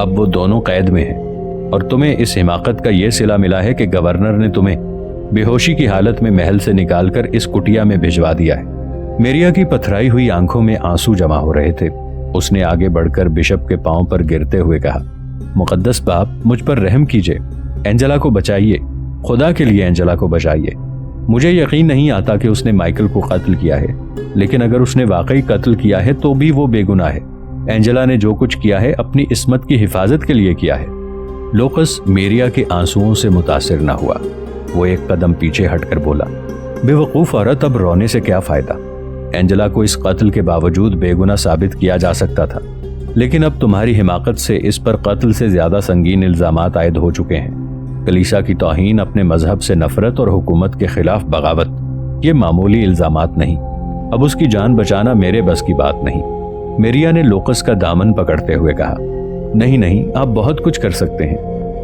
اب وہ دونوں قید میں ہیں اور تمہیں اس حماقت کا یہ صلہ ملا ہے کہ گورنر نے تمہیں بے ہوشی کی حالت میں محل سے نکال کر اس کٹیا میں بھجوا دیا ہے۔ میریا کی پتھرائی ہوئی آنکھوں میں آنسو جمع ہو رہے تھے۔ اس نے آگے بڑھ کر بشپ کے پاؤں پر گرتے ہوئے کہا، مقدس باپ، مجھ پر رحم کیجئے، اینجلا کو بچائیے، خدا کے لیے اینجلا کو بچائیے۔ مجھے یقین نہیں آتا کہ اس نے مائیکل کو قتل کیا ہے، لیکن اگر اس نے واقعی قتل کیا ہے تو بھی وہ بے گناہ ہے۔ اینجلا نے جو کچھ کیا ہے اپنی عصمت کی حفاظت کے لیے کیا ہے۔ لوکس میریا کے آنسوؤں سے متاثر نہ ہوا۔ وہ ایک قدم پیچھے ہٹ کر بولا، بے وقوف عورت، اب رونے سے کیا فائدہ؟ اینجلا کو اس قتل کے باوجود بے گناہ ثابت کیا جا سکتا تھا، لیکن اب تمہاری حماقت سے اس پر قتل سے زیادہ سنگین الزامات عائد ہو چکے ہیں۔ کلیسا کی توہین، اپنے مذہب سے نفرت اور حکومت کے خلاف بغاوت، یہ معمولی الزامات نہیں۔ اب اس کی جان بچانا میرے بس کی بات نہیں۔ میریا نے لوکس کا دامن پکڑتے ہوئے کہا، نہیں، آپ بہت کچھ کر سکتے ہیں،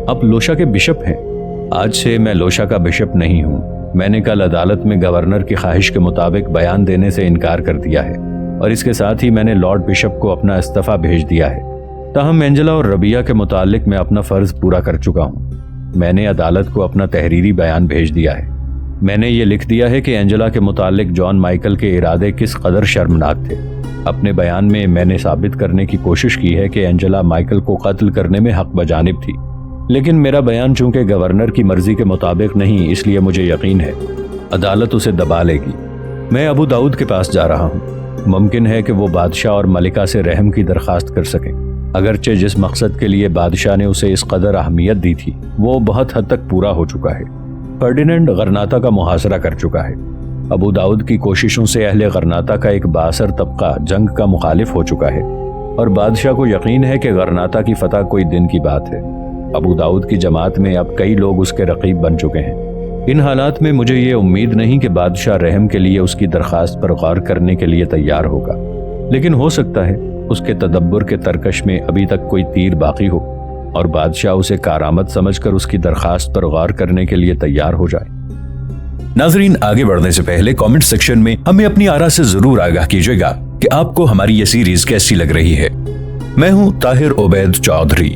آپ لوشا کے بشپ ہیں۔ آج سے میں لوشا کا بشپ نہیں ہوں۔ میں نے کل عدالت میں گورنر کی خواہش کے مطابق بیان دینے سے انکار کر دیا ہے، اور اس کے ساتھ ہی میں نے لارڈ بشپ کو اپنا استعفیٰ بھیج دیا ہے۔ تاہم اینجلا اور ربیہ کے متعلق میں اپنا فرض پورا کر چکا ہوں۔ میں نے عدالت کو اپنا تحریری بیان بھیج دیا ہے۔ میں نے یہ لکھ دیا ہے کہ اینجلا کے متعلق جان مائیکل کے ارادے کس قدر شرمناک تھے۔ اپنے بیان میں نے ثابت کرنے کی کوشش کی ہے کہ اینجلا مائیکل کو قتل کرنے میں حق بجانب تھی، لیکن میرا بیان چونکہ گورنر کی مرضی کے مطابق نہیں، اس لیے مجھے یقین ہے عدالت اسے دبا لے گی۔ میں ابو داؤد کے پاس جا رہا ہوں۔ ممکن ہے کہ وہ بادشاہ اور ملکہ سے رحم کی درخواست کر سکیں، اگرچہ جس مقصد کے لیے بادشاہ نے اسے اس قدر اہمیت دی تھی وہ بہت حد تک پورا ہو چکا ہے۔ فرڈیننڈ غرناطہ کا محاصرہ کر چکا ہے۔ ابو داؤد کی کوششوں سے اہل غرناطہ کا ایک بااثر طبقہ جنگ کا مخالف ہو چکا ہے، اور بادشاہ کو یقین ہے کہ غرناطہ کی فتح کوئی دن کی بات ہے۔ ابو داؤد کی جماعت میں اب کئی لوگ اس کے رقیب بن چکے ہیں۔ ان حالات میں مجھے یہ امید نہیں کہ بادشاہ رحم کے لیے اس کی درخواست پر غور کرنے کے لیے تیار ہوگا، لیکن ہو سکتا ہے اس کے تدبر کے ترکش میں ابھی تک کوئی تیر باقی ہو اور بادشاہ اسے کارآمد سمجھ کر اس کی درخواست پر غور کرنے کے لیے تیار ہو جائے۔ ناظرین، آگے بڑھنے سے پہلے کامنٹ سیکشن میں ہمیں اپنی آراء سے ضرور آگاہ کیجیے گا کہ آپ کو ہماری یہ سیریز کیسی لگ رہی ہے۔ میں ہوں طاہر عبید چودھری۔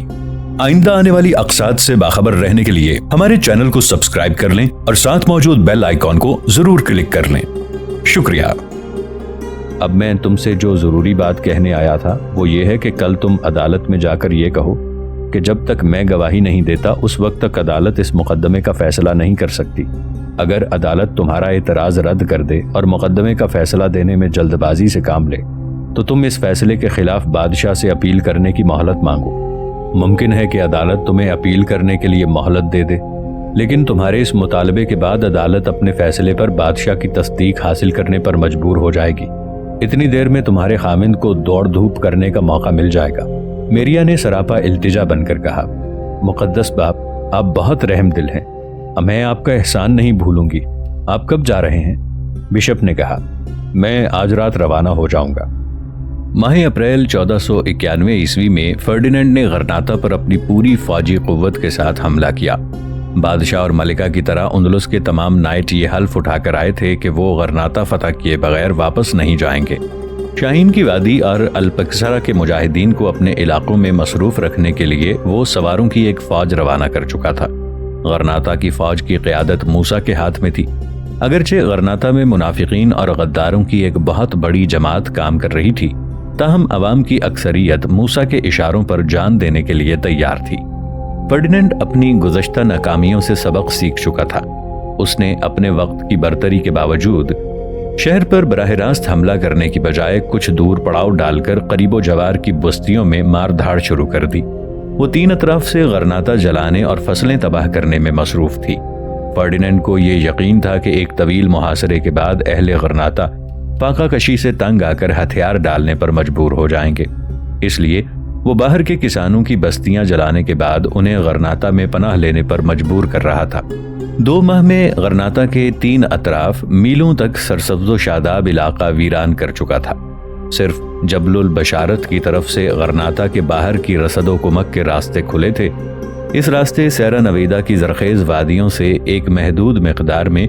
آئندہ آنے والی اقساط سے باخبر رہنے کے لیے ہمارے چینل کو سبسکرائب کر لیں اور ساتھ موجود بیل آئیکن کو ضرور کلک کر لیں۔ شکریہ۔ اب میں تم سے جو ضروری بات کہنے آیا تھا وہ یہ ہے کہ کل تم عدالت میں جا کر یہ کہو کہ جب تک میں گواہی نہیں دیتا اس وقت تک عدالت اس مقدمے کا فیصلہ نہیں کر سکتی۔ اگر عدالت تمہارا اعتراض رد کر دے اور مقدمے کا فیصلہ دینے میں جلد بازی سے کام لے تو تم اس فیصلے کے خلاف بادشاہ سے اپیل کرنے کی مہلت مانگو۔ ممکن ہے کہ عدالت تمہیں اپیل کرنے کے لیے مہلت دے دے، لیکن تمہارے اس مطالبے کے بعد عدالت اپنے فیصلے پر بادشاہ کی تصدیق حاصل کرنے پر مجبور ہو جائے گی۔ اتنی دیر میں تمہارے خامند کو دوڑ دھوپ کرنے کا موقع مل جائے گا۔ میریا نے سراپا التجا بن کر کہا، مقدس باپ، آپ بہت رحم دل ہیں، میں آپ کا احسان نہیں بھولوں گی۔ آپ کب جا رہے ہیں؟ بشپ نے کہا، میں آج رات روانہ ہو جاؤں گا۔ ماہ اپریل 1491 عیسوی میں فرڈیننڈ نے غرناطہ پر اپنی پوری فوجی قوت کے ساتھ حملہ کیا۔ بادشاہ اور ملکہ کی طرح اندلس کے تمام نائٹ یہ حلف اٹھا کر آئے تھے کہ وہ غرناطہ فتح کیے بغیر واپس نہیں جائیں گے۔ شاہین کی وادی اور الپکسرا کے مجاہدین کو اپنے علاقوں میں مصروف رکھنے کے لیے وہ سواروں کی ایک فوج روانہ کر چکا تھا۔ غرناطہ کی فوج کی قیادت موسیٰ کے ہاتھ میں تھی۔ اگرچہ غرناطہ میں منافقین اور غداروں کی ایک بہت بڑی جماعت کام کر رہی تھی، تاہم عوام کی اکثریت موسیٰ کے اشاروں پر جان دینے کے لیے تیار تھی۔ فرڈیننڈ اپنی گزشتہ ناکامیوں سے سبق سیکھ چکا تھا۔ اس نے اپنے وقت کی برتری کے باوجود شہر پر براہ راست حملہ کرنے کی بجائے کچھ دور پڑاؤ ڈال کر قریب و جوار کی بستیوں میں مار دھاڑ شروع کر دی۔ وہ تین اطراف سے غرناطہ جلانے اور فصلیں تباہ کرنے میں مصروف تھی۔ فرڈیننڈ کو یہ یقین تھا کہ ایک طویل محاصرے کے بعد اہل غرناطہ فاقہ کشی سے تنگ آ کر ہتھیار ڈالنے پر مجبور ہو جائیں گے، اس لیے وہ باہر کے کسانوں کی بستیاں جلانے کے بعد انہیں غرناطہ میں پناہ لینے پر مجبور کر رہا تھا۔ 2 ماہ میں غرناطہ کے 3 اطراف میلوں تک سرسبز و شاداب علاقہ ویران کر چکا تھا۔ صرف جبل البشارت کی طرف سے غرناطہ کے باہر کی رسد و کمک کے راستے کھلے تھے۔ اس راستے سیرا نویدا کی زرخیز وادیوں سے ایک محدود مقدار میں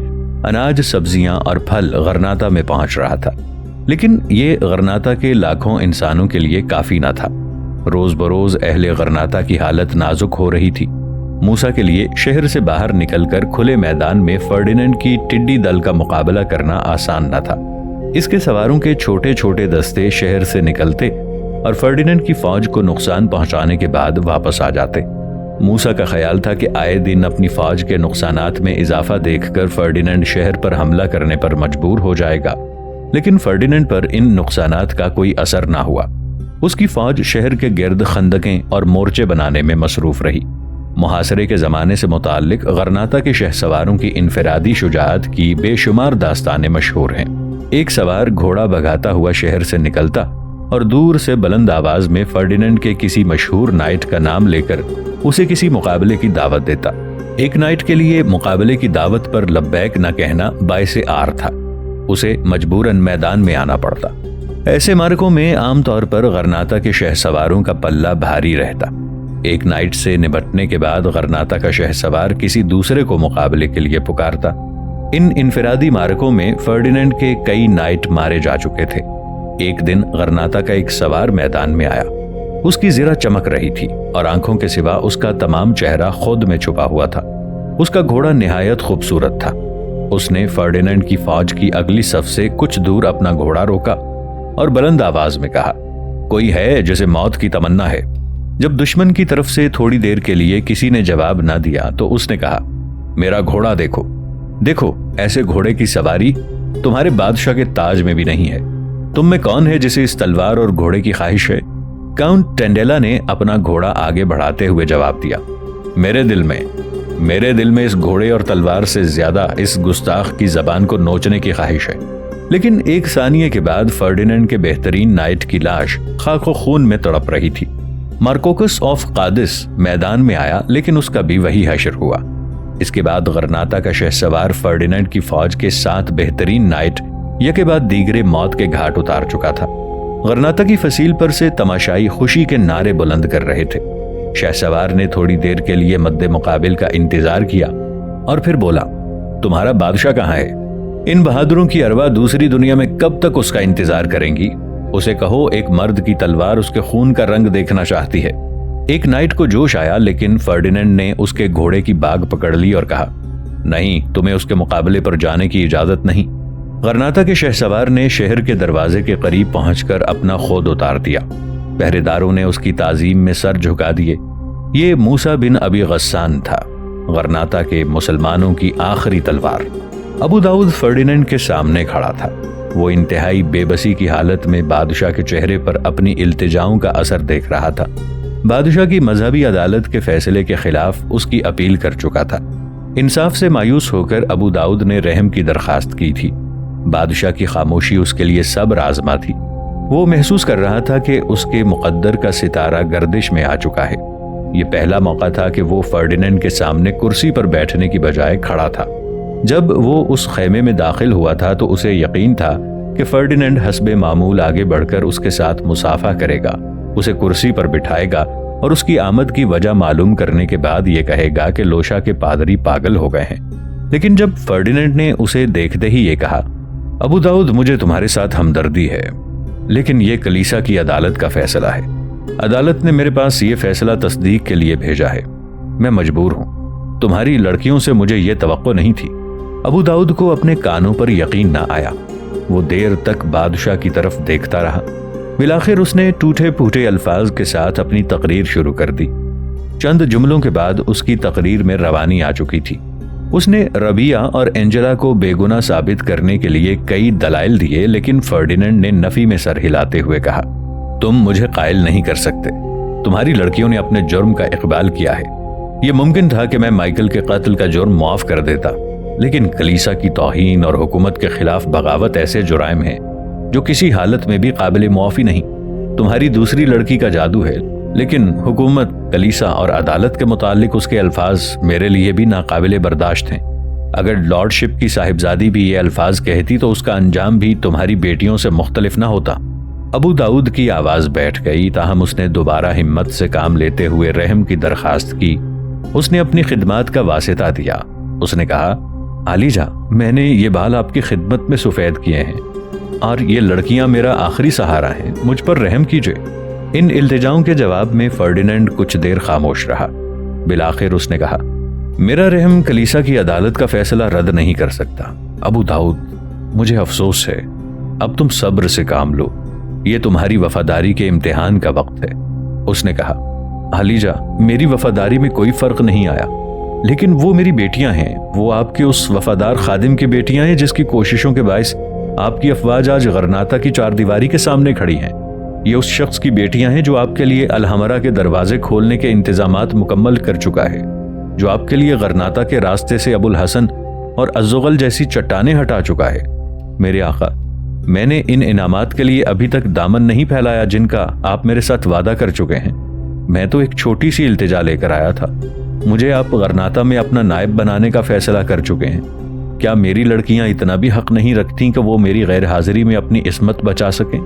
اناج، سبزیاں اور پھل غرناطہ میں پہنچ رہا تھا، لیکن یہ غرناطہ کے لاکھوں انسانوں کے لیے کافی نہ تھا۔ روز بروز اہل غرناطہ کی حالت نازک ہو رہی تھی۔ موسیٰ کے لیے شہر سے باہر نکل کر کھلے میدان میں فرڈیننڈ کی ٹڈی دل کا مقابلہ کرنا آسان نہ تھا۔ اس کے سواروں کے چھوٹے چھوٹے دستے شہر سے نکلتے اور فرڈیننڈ کی فوج کو نقصان پہنچانے کے بعد واپس آ جاتے۔ موسیٰ کا خیال تھا کہ آئے دن اپنی فوج کے نقصانات میں اضافہ دیکھ کر فرڈیننڈ شہر پر حملہ کرنے پر مجبور ہو جائے گا، لیکن فرڈیننڈ پر ان نقصانات کا کوئی اثر نہ ہوا۔ اس کی فوج شہر کے گرد خندقیں اور مورچے بنانے میں مصروف رہی۔ محاصرے کے زمانے سے متعلق غرناطہ کے شہ سواروں کی انفرادی شجاعت کی بے شمار داستانیں مشہور ہیں۔ ایک سوار گھوڑا بھگاتا ہوا شہر سے نکلتا اور دور سے بلند آواز میں فرڈیننڈ کے کسی مشہور نائٹ کا نام لے کر اسے کسی مقابلے کی دعوت دیتا۔ ایک نائٹ کے لیے مقابلے کی دعوت پر لبیک نہ کہنا باعث عار تھا، اسے مجبوراً میدان میں آنا پڑتا۔ ایسے معرکوں میں عام طور پر غرناطہ کے شہ سواروں کا پلہ بھاری رہتا۔ ایک نائٹ سے نبٹنے کے بعد غرناطہ کا شہ سوار کسی دوسرے کو مقابلے کے لیے پکارتا۔ ان انفرادی معرکوں میں فرڈیننڈ کے کئی نائٹ مارے جا چکے تھے۔ ایک دن غرناطہ کا ایک سوار میدان میں آیا۔ اس کی زرہ چمک رہی تھی اور آنکھوں کے سوا اس کا تمام چہرہ خود میں چھپا ہوا تھا۔ اس کا گھوڑا نہایت خوبصورت تھا۔ اس نے فرڈیننڈ کی فوج کی اگلی صف سے کچھ دور اپنا گھوڑا روکا اور بلند آواز میں کہا، کوئی ہے جسے موت کی تمنا ہے؟ جب دشمن کی طرف سے تھوڑی دیر کے لیے کسی نے جواب نہ دیا تو اس نے کہا، میرا گھوڑا دیکھو، دیکھو ایسے گھوڑے کی سواری تمہارے بادشاہ کے تاج میں بھی نہیں ہے۔ تم میں کون ہے جسے اس تلوار اور گھوڑے کی خواہش ہے؟ کاؤنٹ ٹینڈیلا نے اپنا گھوڑا آگے بڑھاتے ہوئے جواب دیا، میرے دل میں اس گھوڑے اور تلوار سے زیادہ اس گستاخ کی زبان کو نوچنے کی خواہش ہے۔ لیکن ایک ثانیے کے بعد فرڈیننڈ کے بہترین نائٹ کی لاش خاک و خون میں تڑپ رہی تھی۔ مارکوکس آف قادس میدان میں آیا، لیکن اس کا بھی وہی حشر ہوا۔ اس کے بعد غرناطہ کا شہ سوار فرڈیننڈ کی فوج کے 7 بہترین نائٹ یکے بعد دیگرے موت کے گھاٹ اتار چکا تھا۔ غرناطہ کی فصیل پر سے تماشائی خوشی کے نعرے بلند کر رہے تھے۔ شہ سوار نے تھوڑی دیر کے لیے مد مقابل کا انتظار کیا اور پھر بولا، تمہارا بادشاہ کہاں ہے؟ ان بہادروں کی ارواح دوسری دنیا میں کب تک اس کا انتظار کریں گی؟ اسے کہو ایک مرد کی تلوار اس کے خون کا رنگ دیکھنا چاہتی ہے۔ ایک نائٹ کو جوش آیا، لیکن فرڈیننڈ نے اس کے گھوڑے کی باگ پکڑ لی اور کہا، نہیں، تمہیں اس کے مقابلے پر جانے کی اجازت نہیں۔ غرناطہ کے شہ سوار نے شہر کے دروازے کے قریب پہنچ کر اپنا خود اتار دیا۔ پہرے داروں نے اس کی تعظیم میں سر جھکا دیے۔ یہ موسیٰ بن ابی غسان تھا، غرناطہ کے مسلمانوں کی آخری تلوار۔ ابو داؤد فرڈیننڈ کے سامنے کھڑا تھا۔ وہ انتہائی بے بسی کی حالت میں بادشاہ کے چہرے پر اپنی التجاؤں کا اثر دیکھ رہا تھا۔ بادشاہ کی مذہبی عدالت کے فیصلے کے خلاف اس کی اپیل کر چکا تھا۔ انصاف سے مایوس ہو کر ابو داؤد نے رحم کی درخواست کی تھی۔ بادشاہ کی خاموشی اس کے لیے صبر آزما تھی۔ وہ محسوس کر رہا تھا کہ اس کے مقدر کا ستارہ گردش میں آ چکا ہے۔ یہ پہلا موقع تھا کہ وہ فرڈیننڈ کے سامنے کرسی پر بیٹھنے کی بجائے کھڑا تھا۔ جب وہ اس خیمے میں داخل ہوا تھا تو اسے یقین تھا کہ فرڈیننڈ حسب معمول آگے بڑھ کر اس کے ساتھ مصافحہ کرے گا، اسے کرسی پر بٹھائے گا اور اس کی آمد کی وجہ معلوم کرنے کے بعد یہ کہے گا کہ لوشا کے پادری پاگل ہو گئے ہیں۔ لیکن جب فرڈیننڈ نے اسے دیکھتے ہی یہ کہا، ابو داؤد، مجھے تمہارے ساتھ ہمدردی ہے، لیکن یہ کلیسا کی عدالت کا فیصلہ ہے۔ عدالت نے میرے پاس یہ فیصلہ تصدیق کے لیے بھیجا ہے۔ میں مجبور ہوں۔ تمہاری لڑکیوں سے مجھے یہ توقع نہیں تھی۔ ابو داؤد کو اپنے کانوں پر یقین نہ آیا۔ وہ دیر تک بادشاہ کی طرف دیکھتا رہا۔ بالآخر اس نے ٹوٹے پھوٹے الفاظ کے ساتھ اپنی تقریر شروع کر دی۔ چند جملوں کے بعد اس کی تقریر میں روانی آ چکی تھی۔ اس نے ربیہ اور اینجلا کو بے گناہ ثابت کرنے کے لیے کئی دلائل دیے، لیکن فرڈیننڈ نے نفی میں سر ہلاتے ہوئے کہا، تم مجھے قائل نہیں کر سکتے۔ تمہاری لڑکیوں نے اپنے جرم کا اقبال کیا ہے۔ یہ ممکن تھا کہ میں مائیکل کے قتل کا جرم معاف کر دیتا، لیکن کلیسا کی توہین اور حکومت کے خلاف بغاوت ایسے جرائم ہیں جو کسی حالت میں بھی قابل معافی نہیں۔ تمہاری دوسری لڑکی کا جادو ہے، لیکن حکومت، کلیسا اور عدالت کے متعلق اس کے الفاظ میرے لیے بھی ناقابل برداشت ہیں۔ اگر لارڈ شپ کی صاحبزادی بھی یہ الفاظ کہتی تو اس کا انجام بھی تمہاری بیٹیوں سے مختلف نہ ہوتا۔ ابو داؤد کی آواز بیٹھ گئی، تاہم اس نے دوبارہ ہمت سے کام لیتے ہوئے رحم کی درخواست کی۔ اس نے اپنی خدمات کا واسطہ دیا۔ اس نے کہا، عالیجا، میں نے یہ بال آپ کی خدمت میں سفید کیے ہیں اور یہ لڑکیاں میرا آخری سہارا ہیں، مجھ پر رحم کیجیے۔ ان التجاؤں کے جواب میں فرڈینینڈ کچھ دیر خاموش رہا۔ بالآخر اس نے کہا، میرا رحم کلیسا کی عدالت کا فیصلہ رد نہیں کر سکتا۔ ابو داؤد، مجھے افسوس ہے، اب تم صبر سے کام لو، یہ تمہاری وفاداری کے امتحان کا وقت ہے۔ اس نے کہا، علیجہ، میری وفاداری میں کوئی فرق نہیں آیا، لیکن وہ میری بیٹیاں ہیں، وہ آپ کے اس وفادار خادم کی بیٹیاں ہیں جس کی کوششوں کے باعث آپ کی افواج آج غرناطہ کی چار دیواری کے سامنے کھڑی ہیں۔ یہ اس شخص کی بیٹیاں ہیں جو آپ کے لیے الحمرا کے دروازے کھولنے کے انتظامات مکمل کر چکا ہے، جو آپ کے لیے غرناطہ کے راستے سے ابو الحسن اور الزغل جیسی چٹانیں ہٹا چکا ہے۔ میرے آقا، میں نے ان انعامات کے لیے ابھی تک دامن نہیں پھیلایا جن کا آپ میرے ساتھ وعدہ کر چکے ہیں۔ میں تو ایک چھوٹی سی التجا لے کر آیا تھا، مجھے آپ غرناطہ میں اپنا نائب بنانے کا فیصلہ کر چکے ہیں۔ کیا میری لڑکیاں اتنا بھی حق نہیں رکھتیں کہ وہ میری غیر حاضری میں اپنی عصمت بچا سکیں؟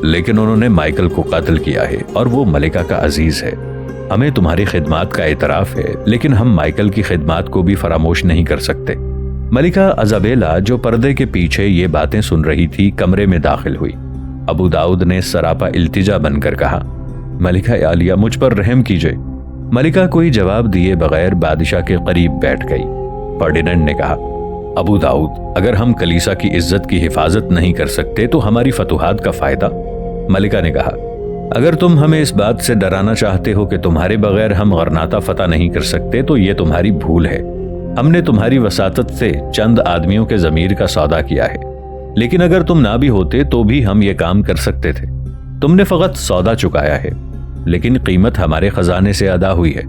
لیکن انہوں نے مائیکل کو قتل کیا ہے اور وہ ملکہ کا عزیز ہے۔ ہمیں تمہاری خدمات کا اعتراف ہے، لیکن ہم مائیکل کی خدمات کو بھی فراموش نہیں کر سکتے۔ ملکہ ایزابیلا جو پردے کے پیچھے یہ باتیں سن رہی تھی کمرے میں داخل ہوئی۔ ابو داؤد نے سراپا التجا بن کر کہا، ملکہ عالیہ، مجھ پر رحم کیجئے۔ ملکہ کوئی جواب دیے بغیر بادشاہ کے قریب بیٹھ گئی۔ فرڈینینڈ نے کہا، ابو داؤد، اگر ہم کلیسا کی عزت کی حفاظت نہیں کر سکتے تو ہماری فتوحات کا فائدہ؟ ملکہ نے کہا، اگر تم ہمیں اس بات سے ڈرانا چاہتے ہو کہ تمہارے بغیر ہم غرناطہ فتح نہیں کر سکتے تو یہ تمہاری بھول ہے۔ ہم نے تمہاری وساطت سے چند آدمیوں کے ضمیر کا سودا کیا ہے، لیکن اگر تم نہ بھی ہوتے تو بھی ہم یہ کام کر سکتے تھے۔ تم نے فقط سودا چکایا ہے، لیکن قیمت ہمارے خزانے سے ادا ہوئی ہے۔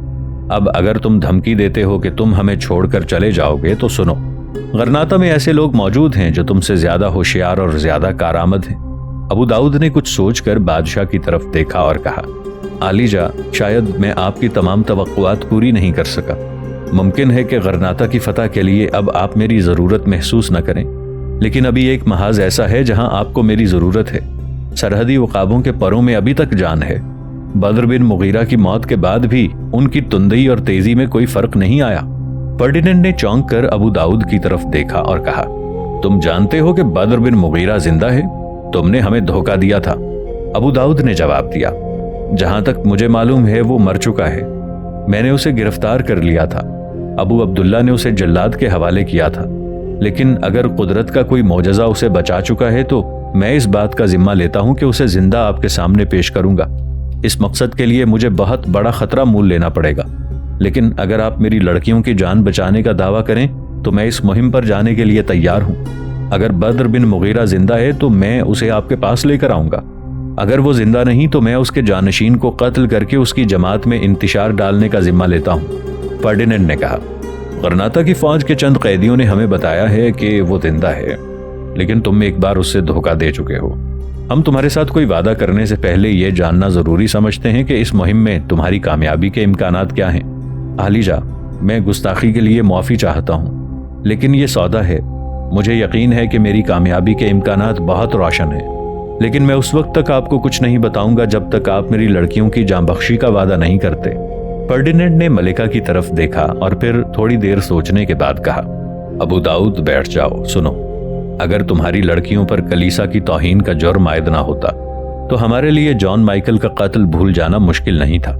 اب اگر تم دھمکی دیتے ہو کہ تم ہمیں چھوڑ کر چلے جاؤ گے تو سنو، غرناطہ میں ایسے لوگ موجود ہیں جو تم سے زیادہ ہوشیار اور زیادہ کارآمد ہیں۔ ابو داؤد نے کچھ سوچ کر بادشاہ کی طرف دیکھا اور کہا، عالیجہ، شاید میں آپ کی تمام توقعات پوری نہیں کر سکا۔ ممکن ہے کہ غرناطہ کی فتح کے لیے اب آپ میری ضرورت محسوس نہ کریں، لیکن ابھی ایک محاذ ایسا ہے جہاں آپ کو میری ضرورت ہے۔ سرحدی عقابوں کے پروں میں ابھی تک جان ہے۔ بدر بن مغیرہ کی موت کے بعد بھی ان کی تندی اور تیزی میں کوئی فرق نہیں آیا۔ فرڈینینڈ نے چونک کر ابو داؤد کی طرف دیکھا اور کہا، تم جانتے ہو کہ بدر بن مغیرہ زندہ ہے؟ تم نے ہمیں دھوکہ دیا تھا۔ ابو داؤد نے جواب دیا، جہاں تک مجھے معلوم ہے وہ مر چکا ہے۔ میں نے اسے گرفتار کر لیا تھا، ابو عبداللہ نے اسے جلاد کے حوالے کیا تھا، لیکن اگر قدرت کا کوئی معجزہ اسے بچا چکا ہے تو میں اس بات کا ذمہ لیتا ہوں کہ اسے زندہ آپ کے سامنے پیش کروں گا۔ اس مقصد کے لیے مجھے بہت بڑا خطرہ مول لینا پڑے گا، لیکن اگر آپ میری لڑکیوں کی جان بچانے کا دعویٰ کریں تو میں اس مہم پر جانے کے لیے تیار ہوں۔ اگر بدر بن مغیرہ زندہ ہے تو میں اسے آپ کے پاس لے کر آؤں گا، اگر وہ زندہ نہیں تو میں اس کے جانشین کو قتل کر کے اس کی جماعت میں انتشار ڈالنے کا ذمہ لیتا ہوں۔ فرڈینینڈ نے کہا، غرناطہ کی فوج کے چند قیدیوں نے ہمیں بتایا ہے کہ وہ زندہ ہے، لیکن تم ایک بار اس سے دھوکہ دے چکے ہو۔ ہم تمہارے ساتھ کوئی وعدہ کرنے سے پہلے یہ جاننا ضروری سمجھتے ہیں کہ اس مہم میں تمہاری کامیابی کے امکانات کیا ہیں۔ عالیجہ، میں گستاخی کے لیے معافی چاہتا ہوں، لیکن یہ سودا ہے۔ مجھے یقین ہے کہ میری کامیابی کے امکانات بہت روشن ہیں، لیکن میں اس وقت تک آپ کو کچھ نہیں بتاؤں گا جب تک آپ میری لڑکیوں کی جاں بخشی کا وعدہ نہیں کرتے۔ فرڈینینڈ نے ملکہ کی طرف دیکھا اور پھر تھوڑی دیر سوچنے کے بعد کہا، ابو داؤد، بیٹھ جاؤ۔ سنو، اگر تمہاری لڑکیوں پر کلیسا کی توہین کا جرم عائد نہ ہوتا تو ہمارے لیے جان مائیکل کا قتل بھول جانا مشکل نہیں تھا۔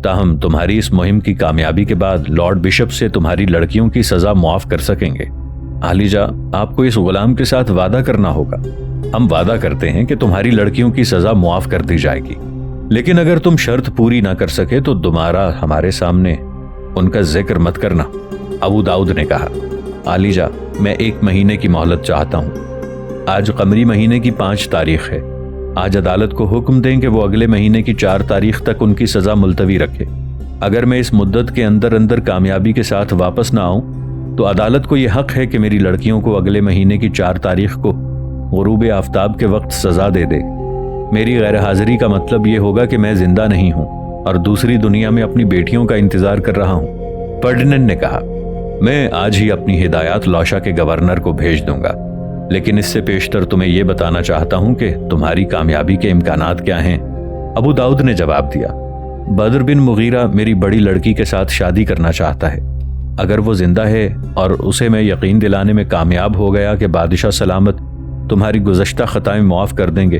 تاہم تمہاری اس مہم کی کامیابی کے بعد لارڈ بشپ سے تمہاری لڑکیوں کی سزا معاف کر سکیں گے۔ عالیجہ، آپ کو اس غلام کے ساتھ وعدہ کرنا ہوگا۔ ہم وعدہ کرتے ہیں کہ تمہاری لڑکیوں کی سزا معاف کر دی جائے گی، لیکن اگر تم شرط پوری نہ کر سکے تو دوبارہ ہمارے سامنے ان کا ذکر مت کرنا۔ ابو داؤد نے کہا، عالیجہ، میں 1 مہینے کی مہلت چاہتا ہوں۔ آج قمری مہینے کی 5 تاریخ ہے۔ آج عدالت کو حکم دیں کہ وہ اگلے مہینے کی 4 تاریخ تک ان کی سزا ملتوی رکھے۔ اگر میں اس مدت کے اندر کامیابی کے ساتھ واپس نہ آؤں تو عدالت کو یہ حق ہے کہ میری لڑکیوں کو اگلے مہینے کی 4 تاریخ کو غروب آفتاب کے وقت سزا دے دے۔ میری غیر حاضری کا مطلب یہ ہوگا کہ میں زندہ نہیں ہوں اور دوسری دنیا میں اپنی بیٹیوں کا انتظار کر رہا ہوں۔ فرڈینینڈ نے کہا، میں آج ہی اپنی ہدایات لوشا کے گورنر کو بھیج دوں گا، لیکن اس سے پیشتر تمہیں یہ بتانا چاہتا ہوں کہ تمہاری کامیابی کے امکانات کیا ہیں۔ ابو داؤد نے جواب دیا، بدر بن مغیرہ میری بڑی لڑکی کے ساتھ شادی کرنا چاہتا ہے۔ اگر وہ زندہ ہے اور اسے میں یقین دلانے میں کامیاب ہو گیا کہ بادشاہ سلامت تمہاری گزشتہ خطائیں معاف کر دیں گے